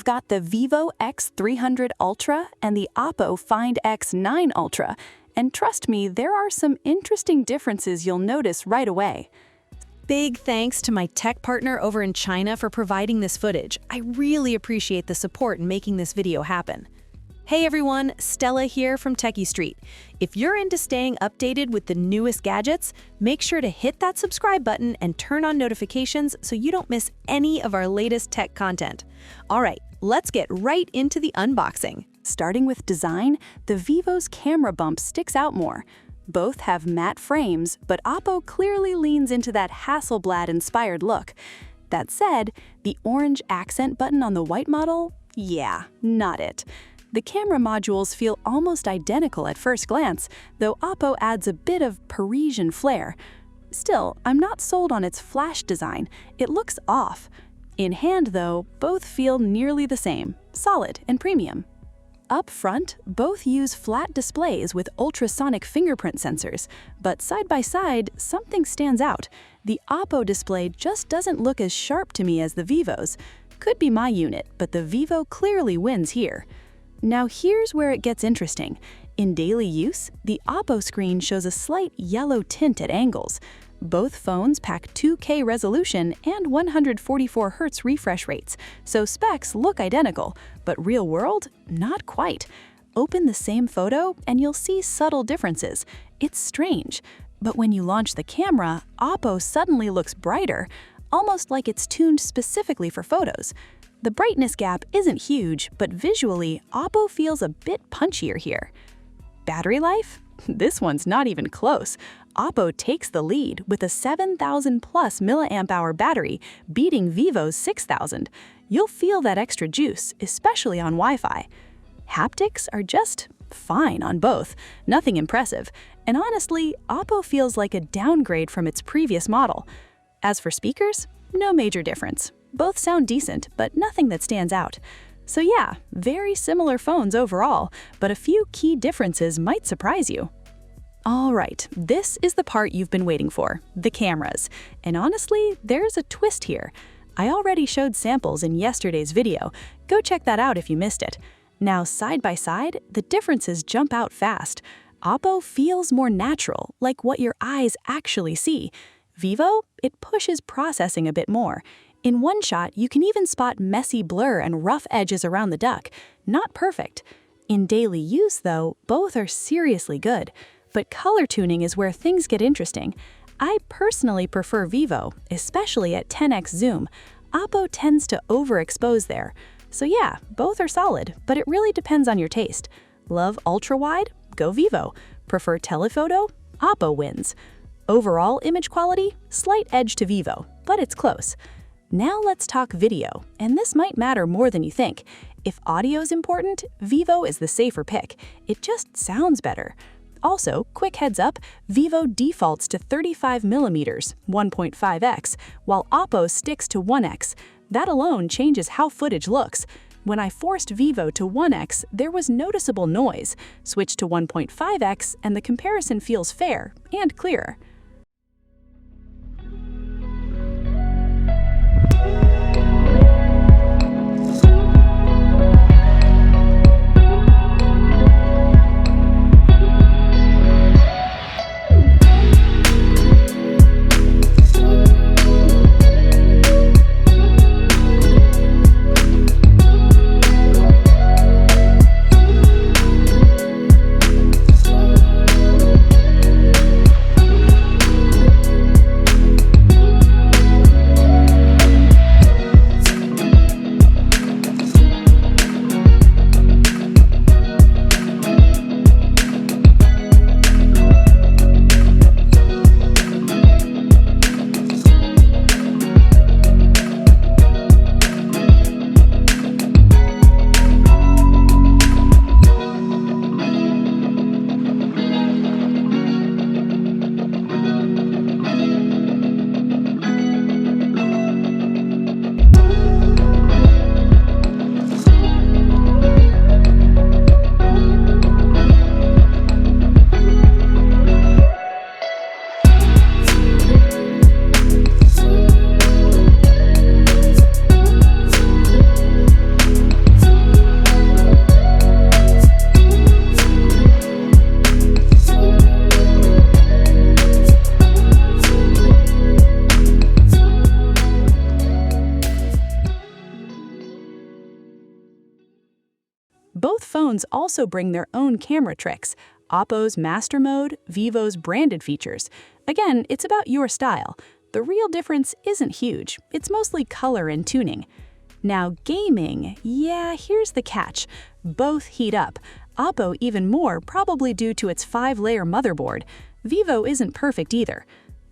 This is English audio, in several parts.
got the Vivo X300 Ultra and the Oppo Find X9 Ultra, and trust me, there are some interesting differences you'll notice right away. Big thanks to my tech partner over in China for providing this footage. I really appreciate the support in making this video happen. Hey everyone, Stella here from techiestreet. If you're into staying updated with the newest gadgets, make sure to hit that subscribe button and turn on notifications so you don't miss any of our latest tech content. All right, let's get right into the unboxing. Starting with design, the Vivo's camera bump sticks out more. Both have matte frames, but Oppo clearly leans into that Hasselblad-inspired look. That said, the orange accent button on the white model? Yeah, not it. The camera modules feel almost identical at first glance, though Oppo adds a bit of Parisian flair. Still, I'm not sold on its flash design. It looks off. In hand, though, both feel nearly the same, solid and premium. Up front, both use flat displays with ultrasonic fingerprint sensors, but side by side, something stands out. The Oppo display just doesn't look as sharp to me as the Vivo's. Could be my unit, but the Vivo clearly wins here. Now here's where it gets interesting. In daily use, the Oppo screen shows a slight yellow tint at angles. Both phones pack 2K resolution and 144 Hz refresh rates, so specs look identical, but real world, not quite. Open the same photo and you'll see subtle differences. It's strange, but when you launch the camera, Oppo suddenly looks brighter, almost like it's tuned specifically for photos. The brightness gap isn't huge, but visually, Oppo feels a bit punchier here. Battery life? This one's not even close. Oppo takes the lead with a 7,000 plus mAh battery, beating Vivo's 6,000. You'll feel that extra juice, especially on Wi-Fi. Haptics are just fine on both, nothing impressive, and honestly, Oppo feels like a downgrade from its previous model. As for speakers, no major difference. Both sound decent, but nothing that stands out. So yeah, very similar phones overall, but a few key differences might surprise you. All right, this is the part you've been waiting for, the cameras. And honestly, there's a twist here. I already showed samples in yesterday's video. Go check that out if you missed it. Now, side by side, the differences jump out fast. Oppo feels more natural, like what your eyes actually see. Vivo, it pushes processing a bit more. In one shot, you can even spot messy blur and rough edges around the duck. Not perfect. In daily use, though, both are seriously good. But color tuning is where things get interesting. I personally prefer Vivo, especially at 10x zoom. Oppo tends to overexpose there. So yeah, both are solid, but it really depends on your taste. Love ultra-wide? Go Vivo. Prefer telephoto? Oppo wins. Overall image quality? Slight edge to Vivo, but it's close. Now let's talk video, and this might matter more than you think. If audio is important, Vivo is the safer pick. It just sounds better. Also, quick heads up, Vivo defaults to 35mm, 1.5x, while Oppo sticks to 1x. That alone changes how footage looks. When I forced Vivo to 1x, there was noticeable noise. Switch to 1.5x, and the comparison feels fair and clearer. phones also bring their own camera tricks. Oppo's Master Mode, Vivo's branded features. Again, it's about your style. The real difference isn't huge. It's mostly color and tuning. Now, gaming, yeah, here's the catch. Both heat up. Oppo even more, probably due to its 5-layer motherboard. Vivo isn't perfect either.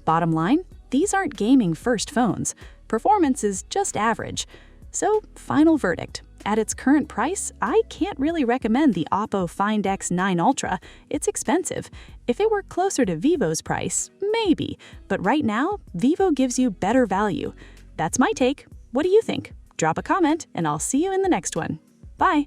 Bottom line, these aren't gaming-first phones. Performance is just average. So, final verdict. At its current price, I can't really recommend the Oppo Find X9 Ultra. It's expensive. If it were closer to Vivo's price, maybe. But right now, Vivo gives you better value. That's my take. What do you think? Drop a comment, and I'll see you in the next one. Bye!